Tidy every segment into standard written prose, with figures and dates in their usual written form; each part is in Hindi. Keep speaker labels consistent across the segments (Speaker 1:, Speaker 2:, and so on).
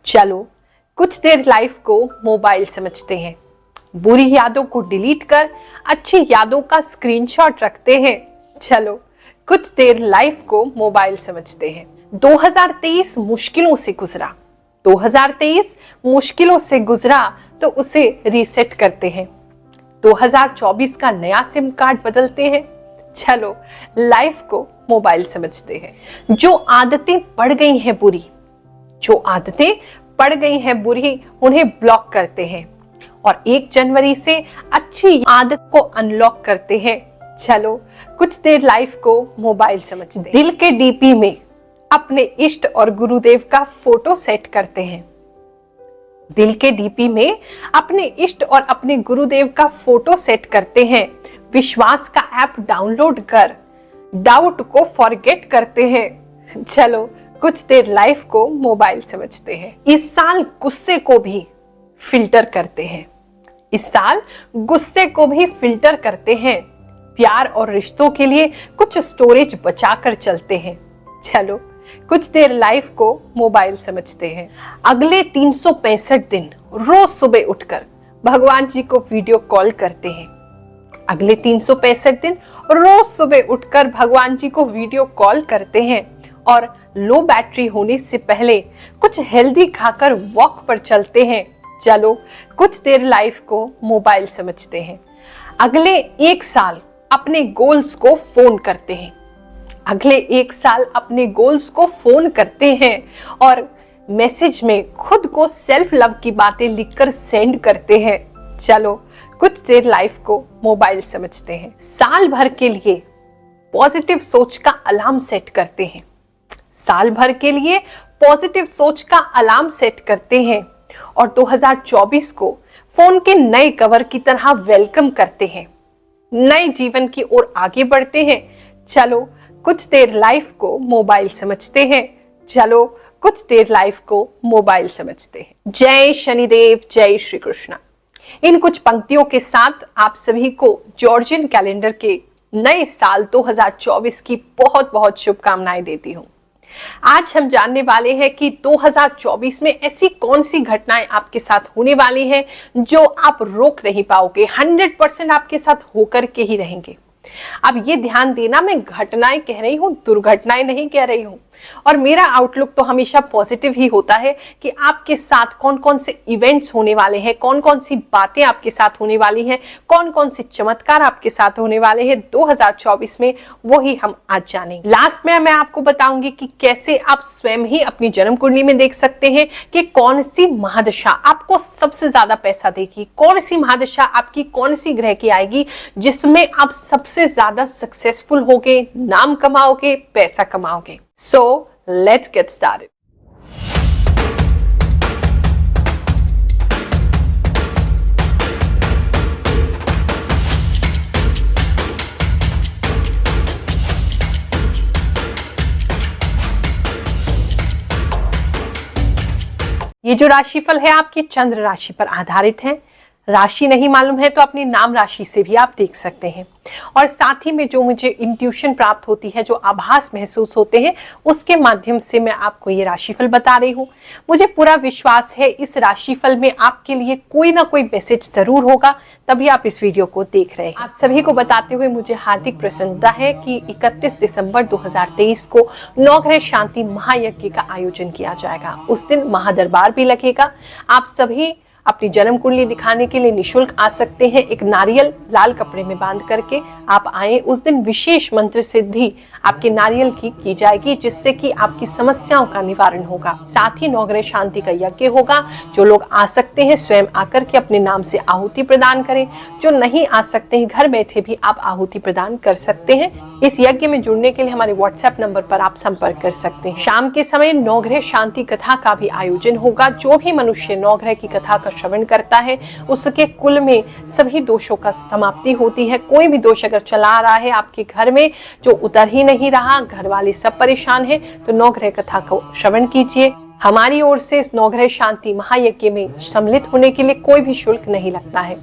Speaker 1: चलो कुछ देर लाइफ को मोबाइल समझते हैं, बुरी यादों को डिलीट कर अच्छी यादों का स्क्रीनशॉट रखते हैं। चलो कुछ देर लाइफ को मोबाइल समझते हैं। 2023 मुश्किलों से गुजरा, 2023 मुश्किलों से गुजरा तो उसे रीसेट करते हैं। 2024 का नया सिम कार्ड बदलते हैं। चलो लाइफ को मोबाइल समझते हैं। जो आदतें पड़ गई हैं बुरी, जो आदतें पड़ गई हैं बुरी, उन्हें ब्लॉक करते हैं और 1 जनवरी से अच्छी आदत को अनलॉक करते हैं। चलो कुछ देर लाइफ को मोबाइल समझते हैं। दिल के डीपी में अपने इष्ट और गुरुदेव का फोटो सेट करते हैं। दिल के डीपी में अपने इष्ट और अपने गुरुदेव का फोटो सेट करते हैं। विश्वास का ऐप डाउनलोड कर डाउट को फॉरगेट करते हैं। चलो कुछ देर लाइफ को मोबाइल समझते हैं। इस साल गुस्से को भी फिल्टर करते हैं। इस साल गुस्से को भी फिल्टर करते हैं। प्यार और रिश्तों के लिए कुछ स्टोरेज बचाकर चलते हैं। चलो कुछ देर लाइफ को मोबाइल समझते हैं। अगले 365 दिन रोज सुबह उठकर भगवान जी को वीडियो कॉल करते हैं। अगले 365 दिन रोज सुबह उठकर भगवान जी को वीडियो कॉल करते हैं और लो बैटरी होने से पहले कुछ हेल्दी खाकर वॉक पर चलते हैं। चलो कुछ देर लाइफ को मोबाइल समझते हैं। अगले 1 साल अपने गोल्स को फोन करते हैं। अगले 1 साल अपने गोल्स को फोन करते हैं और मैसेज में खुद को सेल्फ लव की बातें लिखकर सेंड करते हैं। चलो कुछ देर लाइफ को मोबाइल समझते हैं। साल भर के लिए पॉजिटिव सोच का अलार्म सेट करते हैं। साल भर के लिए पॉजिटिव सोच का अलार्म सेट करते हैं और 2024 को फोन के नए कवर की तरह वेलकम करते हैं। नए जीवन की ओर आगे बढ़ते हैं। चलो कुछ देर लाइफ को मोबाइल समझते हैं। चलो कुछ देर लाइफ को मोबाइल समझते हैं। जय शनिदेव, जय श्री कृष्णा। इन कुछ पंक्तियों के साथ आप सभी को जॉर्जियन कैलेंडर के नए साल 2024 की बहुत बहुत शुभकामनाएं देती हूँ। आज हम जानने वाले हैं कि 2024 में ऐसी कौन सी घटनाएं आपके साथ होने वाली हैं जो आप रोक नहीं पाओगे, 100% आपके साथ होकर के ही रहेंगे। अब ये ध्यान देना, मैं घटनाएं कह रही हूं, दुर्घटनाएं नहीं कह रही हूं। और मेरा आउटलुक तो हमेशा पॉजिटिव ही होता है कि आपके साथ कौन कौन से इवेंट्स होने वाले हैं, कौन कौन सी बातें आपके साथ होने वाली हैं, कौन कौन से चमत्कार आपके साथ होने वाले हैं 2024 में, वो ही हम आज जानेंगे। लास्ट में मैं आपको बताऊंगी कि कैसे आप स्वयं ही अपनी जन्म कुंडली में देख सकते हैं कि कौन सी महादशा आपको सबसे ज्यादा पैसा देगी, कौन सी महादशा आपकी कौन सी ग्रह की आएगी जिसमें आप सबसे ज्यादा सक्सेसफुल होगे, नाम कमाओगे, पैसा कमाओगे। So let's get started. ये जो राशिफल है आपकी चंद्र राशि पर आधारित है। राशि नहीं मालूम है तो अपनी नाम राशि से भी आप देख सकते हैं। और साथ ही में जो मुझे इंट्यूशन प्राप्त होती है, जो आभास महसूस होते हैं, उसके माध्यम से मैं आपको ये राशिफल बता रही हूँ। मुझे पूरा विश्वास है इस राशिफल में आपके लिए कोई ना कोई मैसेज जरूर होगा, तभी आप इस वीडियो को देख रहे हैं। आप सभी को बताते हुए मुझे हार्दिक प्रसन्नता है कि 31 दिसंबर 2023 को नवग्रह शांति महायज्ञ का आयोजन किया जाएगा। उस दिन महादरबार भी लगेगा। आप सभी अपनी जन्म कुंडली दिखाने के लिए निशुल्क आ सकते हैं। एक नारियल लाल कपड़े में बांध करके आप आए। उस दिन विशेष मंत्र सिद्धि आपके नारियल की जाएगी, जिससे कि आपकी समस्याओं का निवारण होगा। साथ ही नवग्रह शांति का यज्ञ होगा। जो लोग आ सकते हैं स्वयं आकर के अपने नाम से आहुति प्रदान करें। जो नहीं आ सकते हैं घर बैठे भी आप आहुति प्रदान कर सकते हैं। इस यज्ञ में जुड़ने के लिए हमारे व्हाट्सएप नंबर पर आप संपर्क कर सकते हैं। शाम के समय नवग्रह शांति कथा का भी आयोजन होगा। जो भी मनुष्य नवग्रह की कथा का श्रवण करता है उसके कुल में सभी दोषों का समाप्ति होती है। कोई भी दोष अगर चला आ रहा है आपके घर में जो उतर ही नहीं रहा, घर वाले सब परेशान हैं, तो नवग्रह कथा को श्रवण कीजिए। हमारी ओर से इस नवग्रह शांति महायज्ञ में सम्मिलित होने के लिए कोई भी शुल्क नहीं लगता है।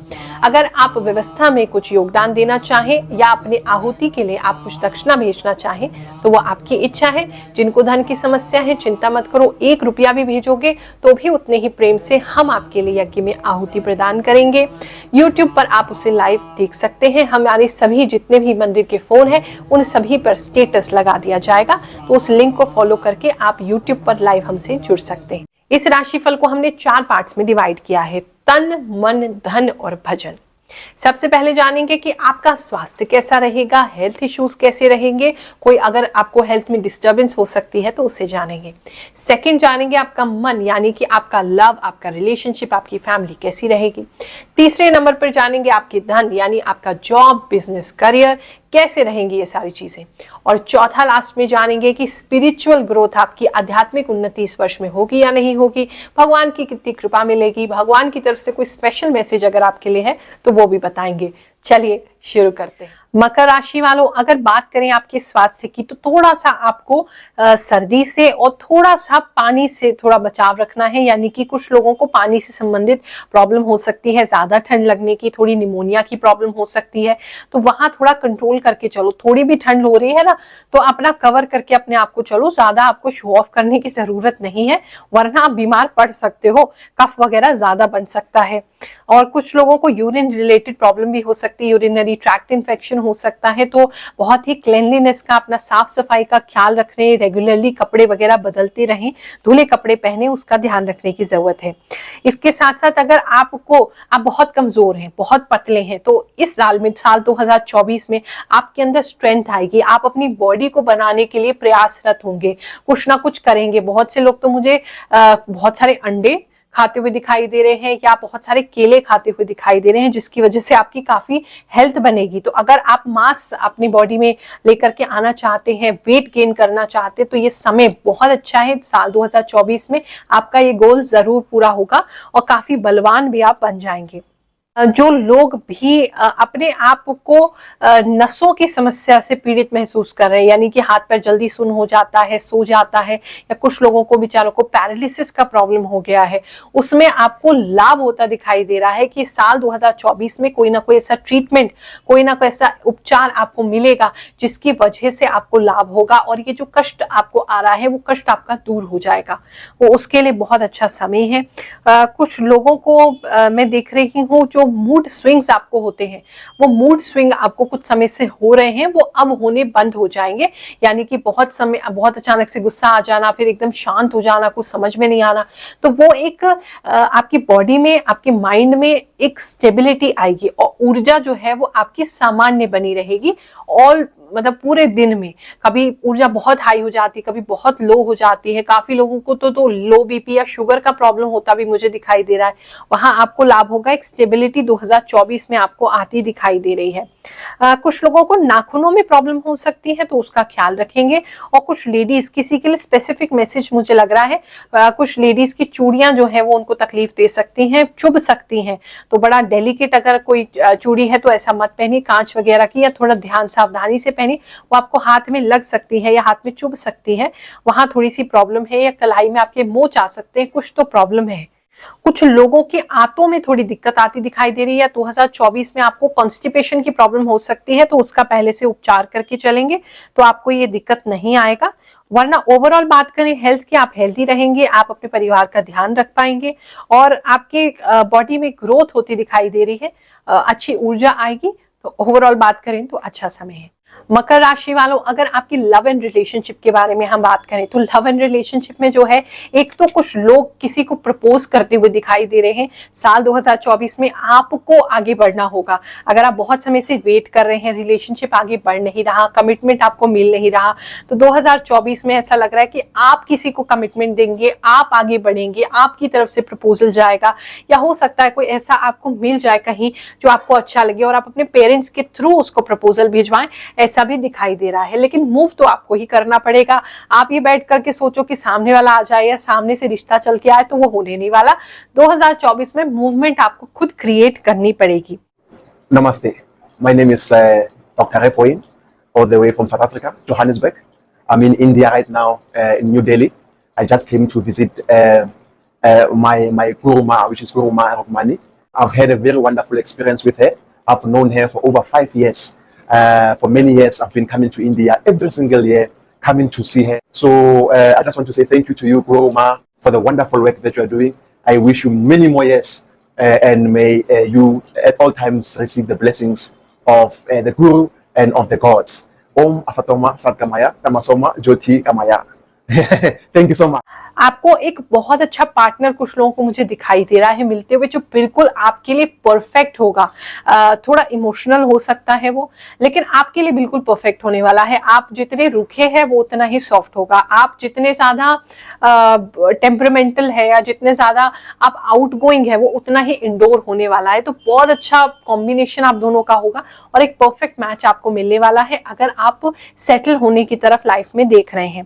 Speaker 1: अगर आप व्यवस्था में कुछ योगदान देना चाहें या अपने आहुति के लिए आप कुछ दक्षिणा भेजना चाहें तो वो आपकी इच्छा है। जिनको धन की समस्या है चिंता मत करो, 1 रुपया भी भेजोगे तो भी उतने ही प्रेम से हम आपके लिए यज्ञ में आहुति प्रदान करेंगे। YouTube पर आप उसे लाइव देख सकते हैं। हमारे सभी जितने भी मंदिर के फोन हैं उन सभी पर स्टेटस लगा दिया जाएगा, तो उस लिंक को फॉलो करके आप YouTube पर लाइव हमसे जुड़ सकते हैं। इस राशिफल को हमने 4 पार्ट्स में डिवाइड किया है, तन, मन, धन और भजन। सबसे पहले जानेंगे कि आपका स्वास्थ्य कैसा रहेगा, हेल्थ इश्यूज कैसे रहेंगे, कोई अगर आपको हेल्थ में डिस्टरबेंस हो सकती है तो उसे जानेंगे। सेकंड जानेंगे आपका मन, यानी कि आपका लव, आपका रिलेशनशिप, आपकी फैमिली कैसी रहेगी। तीसरे नंबर पर जानेंगे आपके धन, यानी आपका जॉब, बिजनेस, करियर कैसे रहेंगी ये सारी चीजें। और चौथा लास्ट में जानेंगे कि स्पिरिचुअल ग्रोथ, आपकी आध्यात्मिक उन्नति इस वर्ष में होगी या नहीं होगी, भगवान की कितनी कृपा मिलेगी, भगवान की तरफ से कोई स्पेशल मैसेज अगर आपके लिए है तो वो भी बताएंगे। चलिए शुरू करते हैं। मकर राशि वालों, अगर बात करें आपके स्वास्थ्य की तो थोड़ा सा आपको सर्दी से और थोड़ा सा पानी से थोड़ा बचाव रखना है, यानी कि कुछ लोगों को पानी से संबंधित प्रॉब्लम हो सकती है, ज्यादा ठंड लगने की, थोड़ी निमोनिया की प्रॉब्लम हो सकती है, तो वहां थोड़ा कंट्रोल करके चलो। थोड़ी भी ठंड हो रही है ना तो अपना कवर करके अपने आप को चलो, ज्यादा आपको शो ऑफ करने की जरूरत नहीं है, वरना आप बीमार पड़ सकते हो, कफ वगैरह ज्यादा बन सकता है। और कुछ लोगों को यूरिन रिलेटेड प्रॉब्लम भी हो सकती है, यूरिनरी ट्रैक्ट इन्फेक्शन हो सकता है, तो बहुत ही क्लेanलीनेस का, अपना साफ सफाई का ख्याल रख रहे हैं, रेगुलरली कपड़े वगैरह बदलते रहें, धुले कपड़े पहने, उसका ध्यान रखने की जरूरत है। इसके साथ साथ अगर आप बहुत कमजोर हैं, बहुत पतले हैं, तो इस साल 2024 में आपके अंदर स्ट्रेंथ आएगी, आप अपनी बॉडी को बनाने के लिए प्रयासरत होंगे, कुछ ना कुछ करेंगे। बहुत से लोग तो मुझे बहुत सारे अंडे खाते हुए दिखाई दे रहे हैं या बहुत सारे केले खाते हुए दिखाई दे रहे हैं, जिसकी वजह से आपकी काफी हेल्थ बनेगी। तो अगर आप मास अपनी बॉडी में लेकर के आना चाहते हैं, वेट गेन करना चाहते हैं, तो ये समय बहुत अच्छा है। साल 2024 में आपका ये गोल जरूर पूरा होगा और काफी बलवान भी आप बन जाएंगे। जो लोग भी अपने आप को नसों की समस्या से पीड़ित महसूस कर रहे हैं, यानी कि हाथ पैर जल्दी सुन्न हो जाता है, सो जाता है, या कुछ लोगों को बेचारों को पैरालिसिस का प्रॉब्लम हो गया है, उसमें आपको लाभ होता दिखाई दे रहा है कि साल 2024 में कोई ना कोई ऐसा ट्रीटमेंट, कोई ना कोई ऐसा उपचार आपको मिलेगा जिसकी वजह से आपको लाभ होगा, और ये जो कष्ट आपको आ रहा है वो कष्ट आपका दूर हो जाएगा। वो उसके लिए बहुत अच्छा समय है। कुछ लोगों को मैं देख रही हूँ जो मूड स्विंग्स आपको होते हैं, वो मूड स्विंग आपको कुछ समय से हो रहे हैं, वो अब होने बंद हो जाएंगे। यानी कि बहुत अचानक से गुस्सा आ जाना, फिर एकदम शांत हो जाना, कुछ समझ में नहीं आना, तो वो एक आपकी बॉडी में, आपके माइंड में एक स्टेबिलिटी आएगी और ऊर्जा जो है वो आपकी सामान्य बनी रहेगी। और मतलब पूरे दिन में कभी ऊर्जा बहुत हाई हो जाती है, कभी बहुत लो हो जाती है। काफी लोगों को तो लो बीपी या शुगर का प्रॉब्लम होता भी मुझे दिखाई दे रहा है, वहां आपको लाभ होगा। एक स्टेबिलिटी 2024 में आपको आती दिखाई दे रही है। कुछ लोगों को नाखूनों में प्रॉब्लम हो सकती है, तो उसका ख्याल रखेंगे। और कुछ लेडीज, किसी के लिए स्पेसिफिक मैसेज मुझे लग रहा है, कुछ लेडीज की चूड़ियां जो है वो उनको तकलीफ दे सकती हैं, चुभ सकती हैं, तो बड़ा डेलिकेट अगर कोई चूड़ी है तो ऐसा मत पहनिए, कांच वगैरह की, या थोड़ा ध्यान सावधानी से पहनिए, वो आपको हाथ में लग सकती है या हाथ में चुभ सकती है, वहां थोड़ी सी प्रॉब्लम है, या कलाई में आपके मोच आ सकते हैं, कुछ तो प्रॉब्लम है। कुछ लोगों के आंतों में थोड़ी दिक्कत आती दिखाई दे रही है। 2024 में आपको कॉन्स्टिपेशन की प्रॉब्लम हो सकती है, तो उसका पहले से उपचार करके चलेंगे तो आपको ये दिक्कत नहीं आएगा। वरना ओवरऑल बात करें हेल्थ की, आप हेल्थी रहेंगे, आप अपने परिवार का ध्यान रख पाएंगे और आपके बॉडी में ग्रोथ होती दिखाई दे रही है, अच्छी ऊर्जा आएगी। तो ओवरऑल बात करें तो अच्छा समय है। मकर राशि वालों, अगर आपकी लव एंड रिलेशनशिप के बारे में हम बात करें तो लव एंड रिलेशनशिप में जो है, एक तो कुछ लोग किसी को प्रपोज करते हुए दिखाई दे रहे हैं। साल 2024 में आपको आगे बढ़ना होगा। अगर आप बहुत समय से वेट कर रहे हैं, रिलेशनशिप आगे बढ़ नहीं रहा, कमिटमेंट आपको मिल नहीं रहा, तो 2024 में ऐसा लग रहा है कि आप किसी को कमिटमेंट देंगे, आप आगे बढ़ेंगे, आपकी तरफ से प्रपोजल जाएगा, या हो सकता है कोई ऐसा आपको मिल जाए कहीं जो आपको अच्छा लगे और आप अपने पेरेंट्स के थ्रू उसको प्रपोजल भिजवाएं, ऐसा भी दिखाई दे रहा है। लेकिन मूव तो आपको ही करना पड़ेगा। आप ये बैठ करके सोचो कि सामने वाला आ जाए या सामने से रिश्ता चल के आए, तो वो होने नहीं वाला। 2024 में मूवमेंट आपको खुद क्रिएट करनी पड़ेगी।
Speaker 2: Namaste. My name is Dr. Refoin, all the way from South Africa, Johannesburg. I'm in India right now, in New Delhi. I just came to visit my Guru Ma, which is Guru Ma Rukmani. I've had a very wonderful experience with her. I've known her for over 5 years. For many years, I've been coming to India every single year, coming to see her. So I just want to say thank you to you, Guru Ma, for the wonderful work that you are doing. I wish you many more years, and may you at all times receive the blessings of the Guru and of the gods. Om Asatoma Satkamaya, Tamasoma Jyoti Kamaya. Thank you so much.
Speaker 1: आपको एक बहुत अच्छा पार्टनर कुछ लोगों को मुझे दिखाई दे रहा है मिलते हुए, जो बिल्कुल आपके लिए परफेक्ट होगा। थोड़ा इमोशनल हो सकता है वो, लेकिन आपके लिए बिल्कुल परफेक्ट होने वाला है। आप जितने रुखे हैं वो उतना ही सॉफ्ट होगा। आप जितने ज्यादा टेम्परामेंटल है या जितने ज्यादा आप आउटगोइंग है वो उतना ही इंडोर होने वाला है। तो बहुत अच्छा कॉम्बिनेशन आप दोनों का होगा और एक परफेक्ट मैच आपको मिलने वाला है अगर आप सेटल होने की तरफ लाइफ में देख रहे हैं।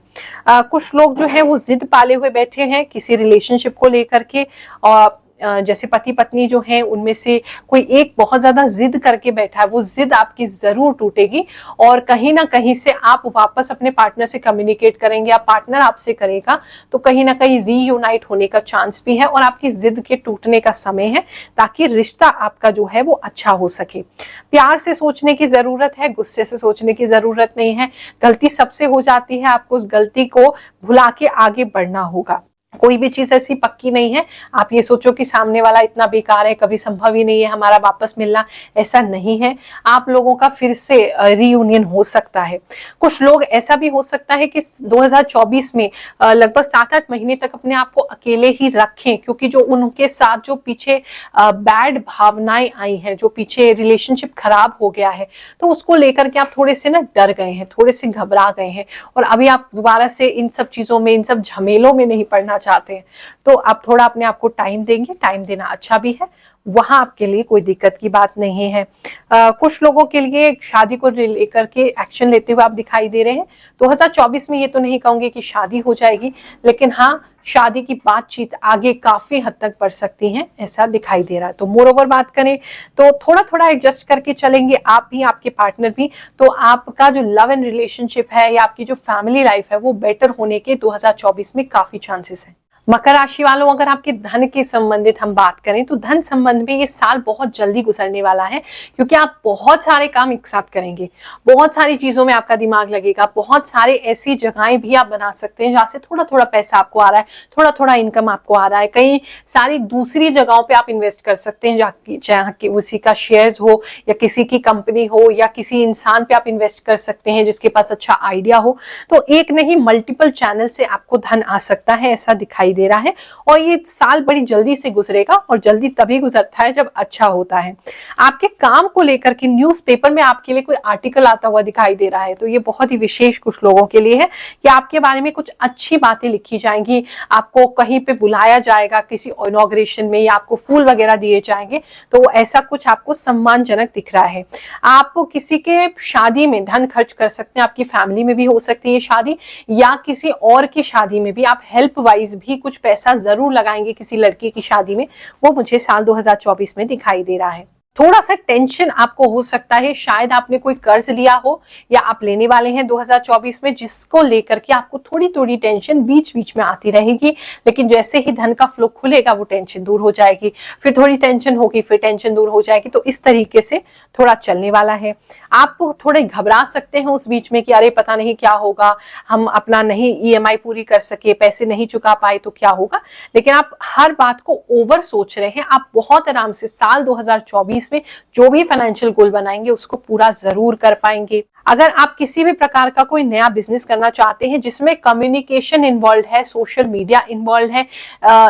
Speaker 1: कुछ लोग जो है वो जिद पाले हुए बैठे हैं किसी रिलेशनशिप को लेकर के, और जैसे पति पत्नी जो हैं उनमें से कोई एक बहुत ज्यादा जिद करके बैठा है। वो जिद आपकी जरूर टूटेगी और कहीं ना कहीं से आप वापस अपने पार्टनर से कम्युनिकेट करेंगे या पार्टनर आपसे करेगा, तो कहीं ना कहीं रीयूनाइट होने का चांस भी है और आपकी जिद के टूटने का समय है, ताकि रिश्ता आपका जो है वो अच्छा हो सके। प्यार से सोचने की जरूरत है, गुस्से से सोचने की जरूरत नहीं है। गलती सबसे हो जाती है, आपको उस गलती को भुला के आगे बढ़ना होगा। कोई भी चीज ऐसी पक्की नहीं है आप ये सोचो कि सामने वाला इतना बेकार है, कभी संभव ही नहीं है हमारा वापस मिलना, ऐसा नहीं है। आप लोगों का फिर से रीयूनियन हो सकता है। कुछ लोग ऐसा भी हो सकता है कि 2024 में लगभग 7-8 महीने तक अपने आप को अकेले ही रखें, क्योंकि जो उनके साथ जो पीछे बैड भावनाएं आई हैं, जो पीछे रिलेशनशिप खराब हो गया है, तो उसको लेकर के आप थोड़े से ना डर गए हैं, थोड़े से घबरा गए हैं और अभी आप दोबारा से इन सब चीजों में, इन सब झमेलों में नहीं पड़ना चाहते हैं। तो आप थोड़ा अपने आप को टाइम देंगे, टाइम देना अच्छा भी है, वहां आपके लिए कोई दिक्कत की बात नहीं है। कुछ लोगों के लिए शादी को लेकर के एक्शन लेते हुए आप दिखाई दे रहे हैं। 2024 में ये तो नहीं कहूंगी कि शादी हो जाएगी, लेकिन हाँ शादी की बातचीत आगे काफी हद तक बढ़ सकती है, ऐसा दिखाई दे रहा है। तो मोर ओवर बात करें तो थोड़ा थोड़ा एडजस्ट करके चलेंगे आप भी, आपके पार्टनर भी, तो आपका जो लव एंड रिलेशनशिप है या आपकी जो फैमिली लाइफ है वो बेटर होने के 2024 में काफी चांसेस हैं। मकर राशि वालों, अगर आपके धन के संबंधित हम बात करें तो धन संबंध में ये साल बहुत जल्दी गुजरने वाला है, क्योंकि आप बहुत सारे काम एक साथ करेंगे, बहुत सारी चीजों में आपका दिमाग लगेगा, बहुत सारे ऐसी जगहें भी आप बना सकते हैं जहां से थोड़ा थोड़ा पैसा आपको आ रहा है, थोड़ा थोड़ा इनकम आपको आ रहा है। कई सारी दूसरी जगहों पे आप इन्वेस्ट कर सकते हैं, जहाँ की उसी का शेयर्स हो या किसी की कंपनी हो या किसी इंसान पे आप इन्वेस्ट कर सकते हैं जिसके पास अच्छा आइडिया हो। तो एक नहीं मल्टीपल चैनल से आपको धन आ सकता है, ऐसा दिखाई दे रहा है। और ये साल बड़ी जल्दी से गुजरेगा और जल्दी तभी गुजरता है जब अच्छा होता है। आपके काम को लेकर के न्यूज़पेपर में आपके लिए कोई आर्टिकल आता हुआ दिखाई दे रहा है, तो ये बहुत ही विशेष कुछ लोगों के लिए है कि आपके बारे में कुछ अच्छी बातें लिखी जाएंगी, आपको कहीं पे बुलाया जाएगा किसी इनॉग्रेशन में या आपको फूल वगैरह दिए जाएंगे, तो ऐसा कुछ आपको सम्मानजनक दिख रहा है। आप किसी के शादी में धन खर्च कर सकते हैं, आपकी फैमिली में भी हो सकती है शादी, या किसी और की शादी में भी आप हेल्प वाइज भी कुछ पैसा जरूर लगाएंगे किसी लड़की की शादी में, वो मुझे साल 2024 में दिखाई दे रहा है। थोड़ा सा टेंशन आपको हो सकता है, शायद आपने कोई कर्ज लिया हो या आप लेने वाले हैं 2024 में, जिसको लेकर के आपको थोड़ी थोड़ी टेंशन बीच बीच में आती रहेगी, लेकिन जैसे ही धन का फ्लो खुलेगा वो टेंशन दूर हो जाएगी, फिर थोड़ी टेंशन होगी, फिर टेंशन दूर हो जाएगी। तो इस तरीके से थोड़ा चलने वाला है। आप थोड़े घबरा सकते हैं उस बीच में कि अरे पता नहीं क्या होगा, हम अपना नहीं EMI पूरी कर सके, पैसे नहीं चुका पाए तो क्या होगा, लेकिन आप हर बात को ओवर सोच रहे हैं। आप बहुत आराम से साल 2024 में जो भी फाइनेंशियल गोल बनाएंगे उसको पूरा जरूर कर पाएंगे। अगर आप किसी भी प्रकार का कोई नया बिजनेस करना चाहते हैं जिसमें कम्युनिकेशन इन्वॉल्व है, सोशल मीडिया इन्वॉल्व है,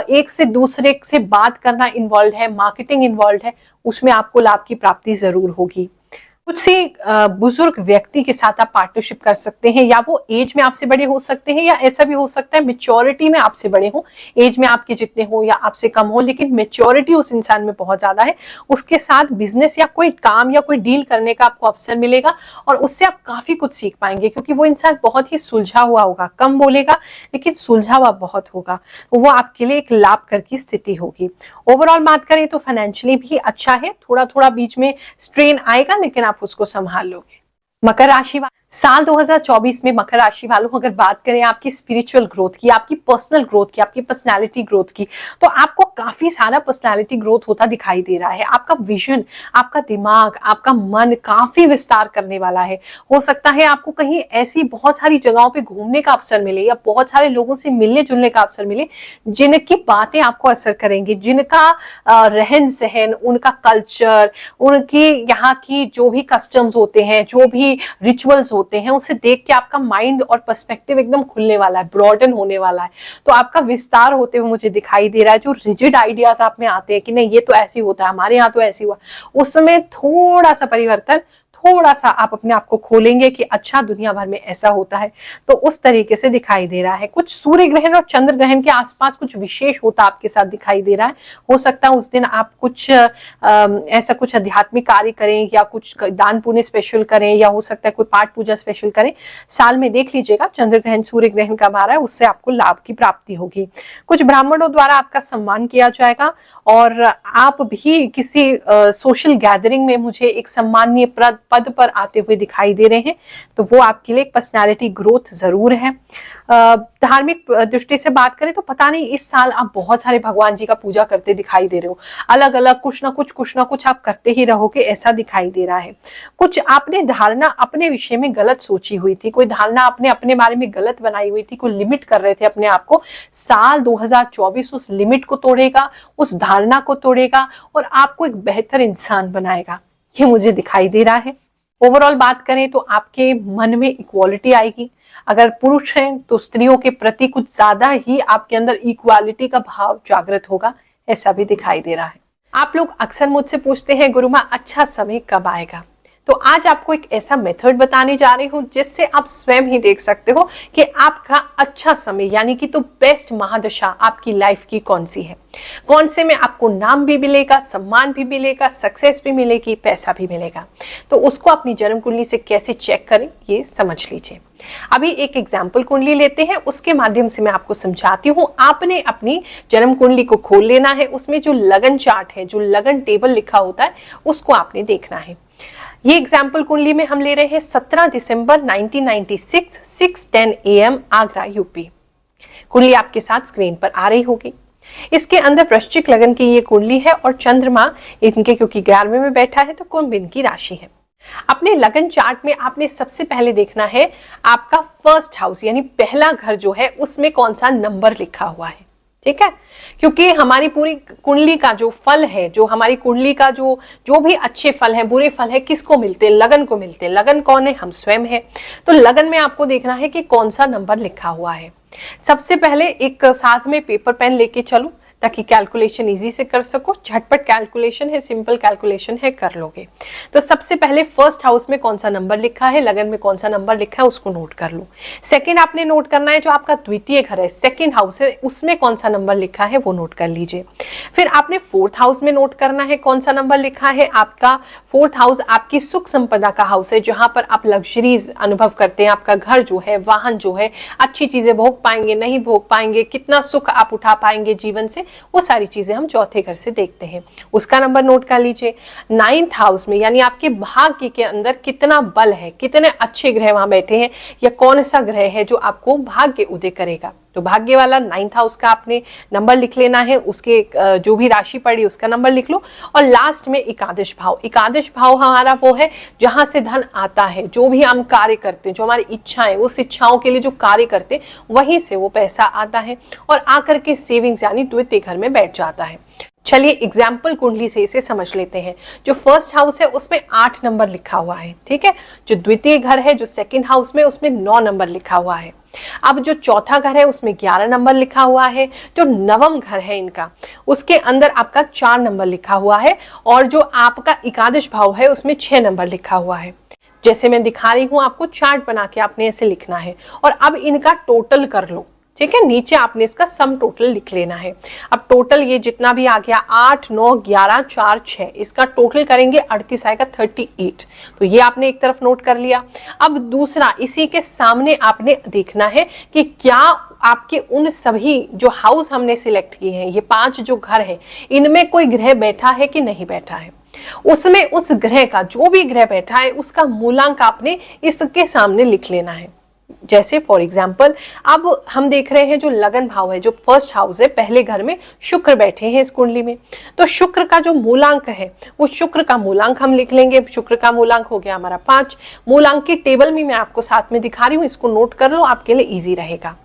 Speaker 1: एक से दूसरे से बात करना इन्वॉल्व है, मार्केटिंग इन्वॉल्व है, उसमें आपको लाभ की प्राप्ति जरूर होगी। कुछ से बुजुर्ग व्यक्ति के साथ आप पार्टनरशिप कर सकते हैं, या वो एज में आपसे बड़े हो सकते हैं या ऐसा भी हो सकता है मेच्योरिटी में आपसे बड़े हो, एज में आपके जितने हो या आपसे कम हो, लेकिन मेच्योरिटी उस इंसान में बहुत ज्यादा है। उसके साथ बिजनेस या कोई काम या कोई डील करने का आपको अवसर मिलेगा और उससे आप काफी कुछ सीख पाएंगे, क्योंकि वो इंसान बहुत ही सुलझा हुआ होगा, कम बोलेगा लेकिन सुलझा हुआ बहुत होगा, वो आपके लिए एक लाभकर की स्थिति होगी। ओवरऑल बात करें तो फाइनेंशियली भी अच्छा है, थोड़ा थोड़ा बीच में स्ट्रेन आएगा लेकिन आप उसको संभाल लोगे। मकर राशि साल 2024 में मकर राशि वालों अगर बात करें आपकी स्पिरिचुअल ग्रोथ की, आपकी पर्सनल ग्रोथ की, आपकी पर्सनालिटी ग्रोथ की, तो आपको काफी सारा पर्सनालिटी ग्रोथ होता दिखाई दे रहा है। आपका विजन, आपका दिमाग, आपका मन काफी विस्तार करने वाला है। हो सकता है आपको कहीं ऐसी बहुत सारी जगहों पे घूमने का अवसर मिले या बहुत सारे लोगों से मिलने जुलने का अवसर मिले जिनकी बातें आपको असर करेंगी, जिनका रहन सहन, उनका कल्चर, उनके यहाँ की जो भी कस्टम्स होते हैं, जो भी रिचुअल्स होते हैं, उसे देख के आपका माइंड और पर्सपेक्टिव एकदम खुलने वाला है, ब्रॉडन होने वाला है। तो आपका विस्तार होते हुए मुझे दिखाई दे रहा है। जो रिजिड आइडियाज आप में आते हैं कि नहीं ये तो ऐसे होता है, हमारे यहाँ तो ऐसे हुआ, उस समय थोड़ा सा परिवर्तन, थोड़ा सा आप अपने आप को खोलेंगे कि अच्छा दुनिया भर में ऐसा होता है, तो उस तरीके से दिखाई दे रहा है। कुछ सूर्य ग्रहण और चंद्र ग्रहण के आसपास कुछ विशेष होता आपके साथ दिखाई दे रहा है। हो सकता है उस दिन आप कुछ ऐसा कुछ आध्यात्मिक कार्य करें या कुछ दान पुण्य स्पेशल करें, या हो सकता है कोई पाठ पूजा स्पेशल करें। साल में देख लीजिएगा चंद्र ग्रहण सूर्य ग्रहण कब आ रहा है, उससे आपको लाभ की प्राप्ति होगी। कुछ ब्राह्मणों द्वारा आपका सम्मान किया जाएगा और आप भी किसी सोशल गैदरिंग में मुझे एक सम्मानीय पद पर आते हुए दिखाई दे रहे हैं, तो वो आपके लिए एक पर्सनैलिटी ग्रोथ जरूर है। धार्मिक दृष्टि से बात करें तो पता नहीं इस साल आप बहुत सारे भगवान जी का पूजा करते दिखाई दे रहे हो, अलग अलग कुछ ना कुछ आप करते ही रहोगे, ऐसा दिखाई दे रहा है। कुछ आपने धारणा अपने विषय में गलत सोची हुई थी, कोई धारणा आपने अपने बारे में गलत बनाई हुई थी, कोई लिमिट कर रहे थे अपने आप को। साल 2024 उस लिमिट को तोड़ेगा, उस धारणा को तोड़ेगा और आपको एक बेहतर इंसान बनाएगा, ये मुझे दिखाई दे रहा है। ओवरऑल बात करें तो आपके मन में इक्वालिटी आएगी। अगर पुरुष हैं तो स्त्रियों के प्रति कुछ ज्यादा ही आपके अंदर इक्वालिटी का भाव जागृत होगा, ऐसा भी दिखाई दे रहा है। आप लोग अक्सर मुझसे पूछते हैं गुरु माँ अच्छा समय कब आएगा, तो आज आपको एक ऐसा मेथड बताने जा रही हूं जिससे आप स्वयं ही देख सकते हो कि आपका अच्छा समय यानी कि तो बेस्ट महादशा आपकी लाइफ की कौन सी है, कौन से में आपको नाम भी मिलेगा, सम्मान भी मिलेगा, सक्सेस भी मिलेगी, पैसा भी मिलेगा। तो उसको अपनी जन्म कुंडली से कैसे चेक करें ये समझ लीजिए। अभी एक एग्जाम्पल कुंडली लेते हैं, उसके माध्यम से मैं आपको समझाती हूँ। आपने अपनी जन्म कुंडली को खोल लेना है, उसमें जो लगन चार्ट है, जो लगन टेबल लिखा होता है, उसको आपने देखना है। ये एग्जाम्पल कुंडली में हम ले रहे हैं 17 दिसंबर 1996 6:10 AM आगरा यूपी। कुंडली आपके साथ स्क्रीन पर आ रही होगी। इसके अंदर वृश्चिक लगन की ये कुंडली है और चंद्रमा इनके क्योंकि 11वें में बैठा है तो कुंभ इनकी राशि है। अपने लगन चार्ट में आपने सबसे पहले देखना है आपका फर्स्ट हाउस यानी पहला घर जो है उसमें कौन सा नंबर लिखा हुआ है, ठीक है। क्योंकि हमारी पूरी कुंडली का जो फल है, जो हमारी कुंडली का जो भी अच्छे फल हैं, बुरे फल है, किसको मिलते हैं? लगन को मिलते हैं। लगन कौन है? हम स्वयं है। तो लगन में आपको देखना है कि कौन सा नंबर लिखा हुआ है। सबसे पहले एक साथ में पेपर पेन लेके चलो ताकि कैलकुलेशन इजी से कर सको। झटपट कैलकुलेशन है, सिंपल कैलकुलेशन है, कर लोगे। तो सबसे पहले फर्स्ट हाउस में कौन सा नंबर लिखा है, लगन में कौन सा नंबर लिखा है, उसको नोट कर लो। सेकंड आपने नोट करना है जो आपका द्वितीय घर है, सेकंड हाउस है, उसमें कौन सा नंबर लिखा है वो नोट कर लीजिए। फिर आपने फोर्थ हाउस में नोट करना है कौन सा नंबर लिखा है। आपका फोर्थ हाउस आपकी सुख संपदा का हाउस है, जहां पर आप लग्जरीज अनुभव करते हैं। आपका घर जो है, वाहन जो है, अच्छी चीजें भोग पाएंगे, नहीं भोग पाएंगे, कितना सुख आप उठा पाएंगे जीवन से, वो सारी चीजें हम चौथे घर से देखते हैं। उसका नंबर नोट कर लीजिए। नाइन्थ हाउस में यानी आपके भाग्य के अंदर कितना बल है, कितने अच्छे ग्रह वहां बैठे हैं, या कौन सा ग्रह है जो आपको भाग्य उदय करेगा। तो भाग्य वाला नाइन्थ हाउस का आपने नंबर लिख लेना है, उसके जो भी राशि पड़ी उसका नंबर लिख लो। और लास्ट में एकादश भाव। एकादश भाव हमारा वो है जहां से धन आता है, जो भी हम कार्य करते हैं, जो हमारी इच्छाएं, उस इच्छाओं के लिए जो कार्य करते हैं वहीं से वो पैसा आता है और आकर के सेविंग्स यानी द्वितीय घर में बैठ जाता है। चलिए एग्जाम्पल कुंडली से इसे समझ लेते हैं। जो फर्स्ट हाउस है उसमें 8 नंबर लिखा हुआ है, ठीक है। जो द्वितीय घर है, जो सेकंड हाउस में, उसमें 9 नंबर लिखा हुआ है। अब जो चौथा घर है उसमें 11 नंबर लिखा हुआ है। जो नवम घर है इनका, उसके अंदर आपका 4 नंबर लिखा हुआ है। और जो आपका एकादश भाव है उसमें 6 नंबर लिखा हुआ है। जैसे मैं दिखा रही हूं आपको, चार्ट बना के आपने ऐसे लिखना है और अब इनका टोटल कर लो, ठीक है। नीचे आपने इसका सम टोटल लिख लेना है। अब टोटल ये जितना भी आ गया 8, 9, 11, 4, 6, इसका टोटल करेंगे 38 आएगा, 38। तो ये आपने एक तरफ नोट कर लिया। अब दूसरा, इसी के सामने आपने देखना है कि क्या आपके उन सभी जो हाउस हमने सिलेक्ट किए हैं, ये 5 जो घर है, इनमें कोई ग्रह बैठा है कि नहीं बैठा है। उसमें उस ग्रह का, जो भी ग्रह बैठा है उसका मूलांक आपने इसके सामने लिख लेना है। जैसे फॉर एग्जाम्पल अब हम देख रहे हैं जो लगन भाव है, जो फर्स्ट हाउस है, पहले घर में शुक्र बैठे हैं इस कुंडली में, तो शुक्र का जो मूलांक है वो शुक्र का मूलांक हम लिख लेंगे। शुक्र का मूलांक हो गया हमारा 5। मूलांक की टेबल में मैं आपको साथ में दिखा रही हूँ, इसको नोट कर लो, आपके लिए इजी रहेगा।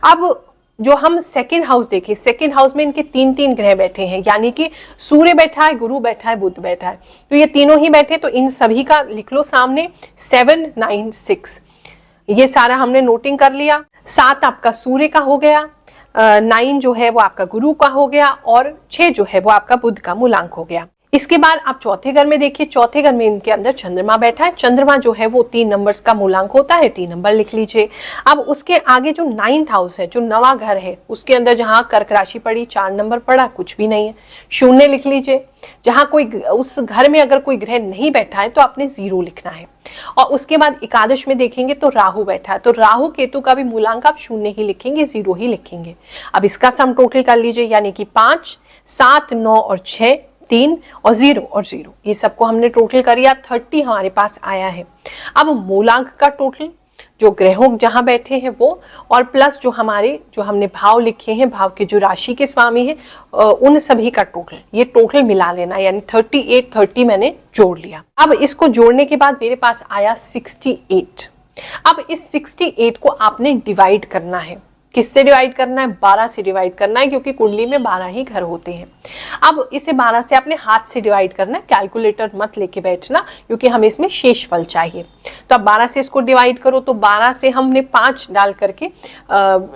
Speaker 1: अब जो हम सेकेंड हाउस देखें, सेकेंड हाउस में इनके 3 ग्रह बैठे हैं, यानी कि सूर्य बैठा है, गुरु बैठा है, बुध बैठा है, तो ये तीनों ही बैठे, तो इन सभी का लिख लो सामने 7, 9, 6। ये सारा हमने नोटिंग कर लिया। 7 आपका सूर्य का हो गया, 9 जो है वो आपका गुरु का हो गया, और 6 जो है वो आपका बुध का मूलांक हो गया। इसके बाद आप चौथे घर में देखिए, चौथे घर में इनके अंदर चंद्रमा बैठा है। चंद्रमा जो है वो 3 नंबर्स का मूलांक होता है, 3 नंबर लिख लीजिए। अब उसके आगे जो 9th हाउस है, जो नवा घर है, उसके अंदर जहां कर्क राशि पड़ी, 4 नंबर पड़ा, कुछ भी नहीं है, 0 लिख लीजिए। जहां कोई उस घर में अगर कोई ग्रह नहीं बैठा है तो आपने 0 लिखना है। और उसके बाद एकादश में देखेंगे तो राहु बैठा है, तो राहु केतु का भी मूलांक आप 0 ही लिखेंगे, 0 ही लिखेंगे। अब इसका सम टोटल कर लीजिए, यानी कि 5, 7, 9 और 6, 3 और 0 और 0, ये सबको हमने टोटल कर लिया, 30 हमारे पास आया है। अब मूलांक का टोटल, जो ग्रहों जहां बैठे हैं वो, और प्लस जो हमारे जो हमने भाव लिखे हैं, भाव के जो राशि के स्वामी हैं, उन सभी का टोटल, ये टोटल मिला लेना, यानी 30 मैंने जोड़ लिया। अब इसको जोड़ने के बाद मेरे पास आया 68। अब इस 68 को आपने डिवाइड करना है। किससे डिवाइड करना है? 12 से डिवाइड करना है, क्योंकि कुंडली में 12 ही घर होते हैं। अब इसे 12 से आपने हाथ से डिवाइड करना है, कैलकुलेटर मत लेके बैठना, क्योंकि हमें इसमें शेषफल चाहिए। तो अब 12 से इसको डिवाइड करो, तो 12 से हमने 5 डाल करके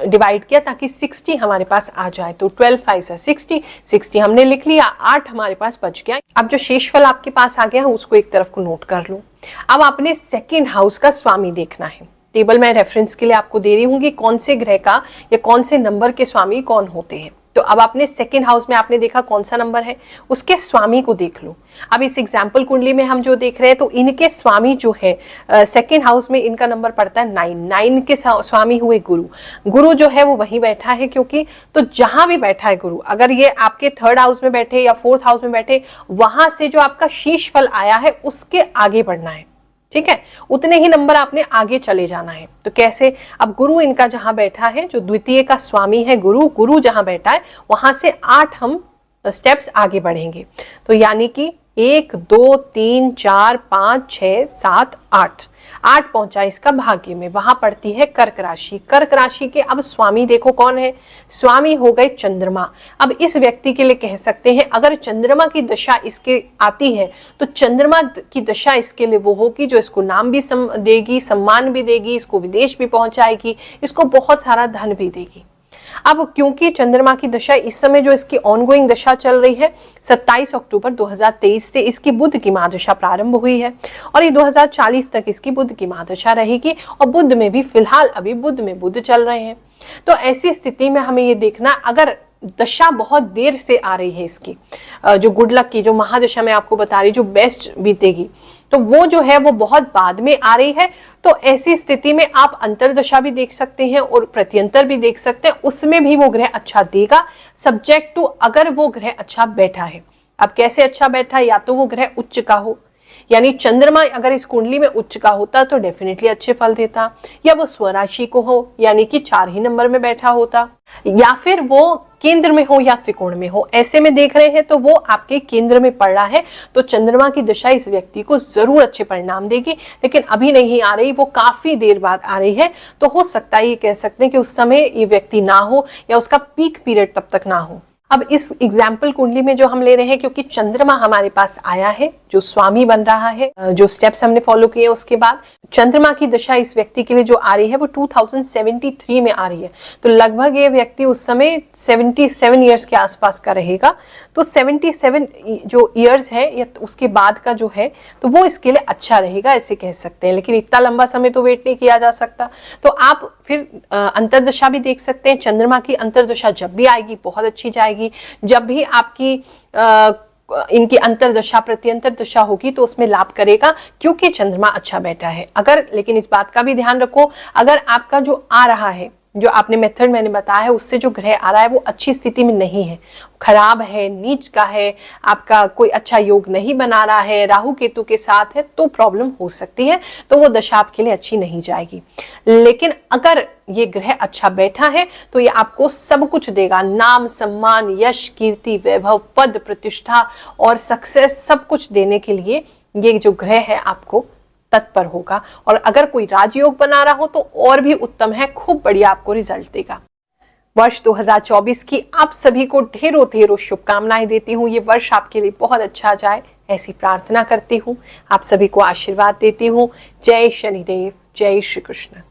Speaker 1: डिवाइड किया ताकि 60 हमारे पास आ जाए। तो 12 5 से 60 हमने लिख लिया, 8 हमारे पास बच गया। अब जो शेषफल आपके पास आ गया उसको एक तरफ को नोट कर लो। अब आपने सेकेंड हाउस का स्वामी देखना है। टेबल मैं रेफरेंस के लिए आपको दे रही हूँ कि कौन से ग्रह का या कौन से नंबर के स्वामी कौन होते हैं। तो अब आपने सेकेंड हाउस में आपने देखा कौन सा नंबर है, उसके स्वामी को देख लो। अब इस एग्जाम्पल कुंडली में हम जो देख रहे हैं, तो इनके स्वामी जो है सेकेंड हाउस में इनका नंबर पड़ता है 9। 9 के स्वामी हुए गुरु। गुरु जो है वो वहीं बैठा है, क्योंकि तो जहां भी बैठा है गुरु, अगर ये आपके 3rd हाउस में बैठे या 4th हाउस में बैठे, वहां से जो आपका शीश फल आया है उसके आगे बढ़ना है। ठीक है, उतने ही नंबर आपने आगे चले जाना है। तो कैसे? अब गुरु इनका जहां बैठा है, जो द्वितीय का स्वामी है गुरु जहां बैठा है, वहां से 8 हम स्टेप्स आगे बढ़ेंगे। तो यानी कि 1 2 3 4 5 6 7 8 पहुंचा इसका भाग्य में, वहां पड़ती है कर्क राशि। कर्क राशि के अब स्वामी देखो कौन है, स्वामी हो गए चंद्रमा। अब इस व्यक्ति के लिए कह सकते हैं, अगर चंद्रमा की दशा इसके आती है तो चंद्रमा की दशा इसके लिए वो होगी जो इसको नाम भी देगी, सम्मान भी देगी, इसको विदेश भी पहुंचाएगी, इसको बहुत सारा धन भी देगी। अब क्योंकि चंद्रमा की दशा इस समय जो इसकी ऑनगोइंग दशा चल रही है, 27 अक्टूबर 2023 से इसकी बुध की महादशा प्रारंभ हुई है, और ये 2040 तक इसकी बुध की महादशा रहेगी। और बुध में भी फिलहाल अभी बुध में बुध चल रहे हैं। तो ऐसी स्थिति में हमें ये देखना, अगर दशा बहुत देर से आ रही है इसकी, जो गुड लक की जो महादशा मैं आपको बता रही, जो बेस्ट बीतेगी, तो वो जो है वो बहुत बाद में आ रही है। तो ऐसी स्थिति में आप अंतरदशा भी देख सकते हैं और प्रत्यंतर भी देख सकते हैं, उसमें भी वो ग्रह अच्छा देगा, सब्जेक्ट टू अगर वो ग्रह अच्छा बैठा है। अब कैसे अच्छा बैठा है? या तो वो ग्रह उच्च का हो, यानी चंद्रमा अगर इस कुंडली में उच्च का होता तो डेफिनेटली अच्छे फल देता, या वो स्वराशि को हो, यानी कि 4 ही नंबर में बैठा होता, या फिर वो केंद्र में हो या त्रिकोण में हो। ऐसे में देख रहे हैं तो वो आपके केंद्र में पड़ रहा है, तो चंद्रमा की दशा इस व्यक्ति को जरूर अच्छे परिणाम देगी। लेकिन अभी नहीं आ रही, वो काफी देर बाद आ रही है। तो हो सकता है ये कह सकते हैं कि उस समय ये व्यक्ति ना हो, या उसका पीक पीरियड तब तक ना हो। अब इस एग्जाम्पल कुंडली में जो हम ले रहे हैं, क्योंकि चंद्रमा हमारे पास आया है, जो स्वामी बन रहा है, जो स्टेप्स हमने फॉलो किए, उसके बाद चंद्रमा की दशा इस व्यक्ति के लिए जो आ रही है वो 2073 में आ रही है। तो लगभग ये व्यक्ति उस समय 77 ईयर्स के आसपास का रहेगा। तो 77 जो ईयर्स है या उसके बाद का जो है, तो वो इसके लिए अच्छा रहेगा, ऐसे कह सकते हैं। लेकिन इतना लंबा समय तो वेट नहीं किया जा सकता। तो आप फिर अंतरदशा भी देख सकते हैं। चंद्रमा की अंतरदशा जब भी आएगी बहुत अच्छी जाएगी। जब भी आपकी इनकी अंतरदशा प्रत्यंतर दशा होगी तो उसमें लाभ करेगा, क्योंकि चंद्रमा अच्छा बैठा है। अगर, लेकिन इस बात का भी ध्यान रखो, अगर आपका जो आ रहा है जो आपने मेथड मैंने बताया है उससे जो ग्रह आ रहा है वो अच्छी स्थिति में नहीं है, खराब है, नीच का है, आपका कोई अच्छा योग नहीं बना रहा है, राहु केतु के साथ है, तो प्रॉब्लम हो सकती है, तो वो दशा आपके लिए अच्छी नहीं जाएगी। लेकिन अगर ये ग्रह अच्छा बैठा है तो ये आपको सब कुछ देगा, नाम, सम्मान, यश, कीर्ति, वैभव, पद, प्रतिष्ठा और सक्सेस, सब कुछ देने के लिए ये जो ग्रह है आपको तत्पर होगा। और अगर कोई राजयोग बना रहा हो तो और भी उत्तम है, खूब बढ़िया आपको रिजल्ट देगा। वर्ष 2024 की आप सभी को ढेरों ढेरों शुभकामनाएं देती हूँ। ये वर्ष आपके लिए बहुत अच्छा जाए ऐसी प्रार्थना करती हूँ। आप सभी को आशीर्वाद देती हूँ। जय शनिदेव, जय श्री कृष्ण।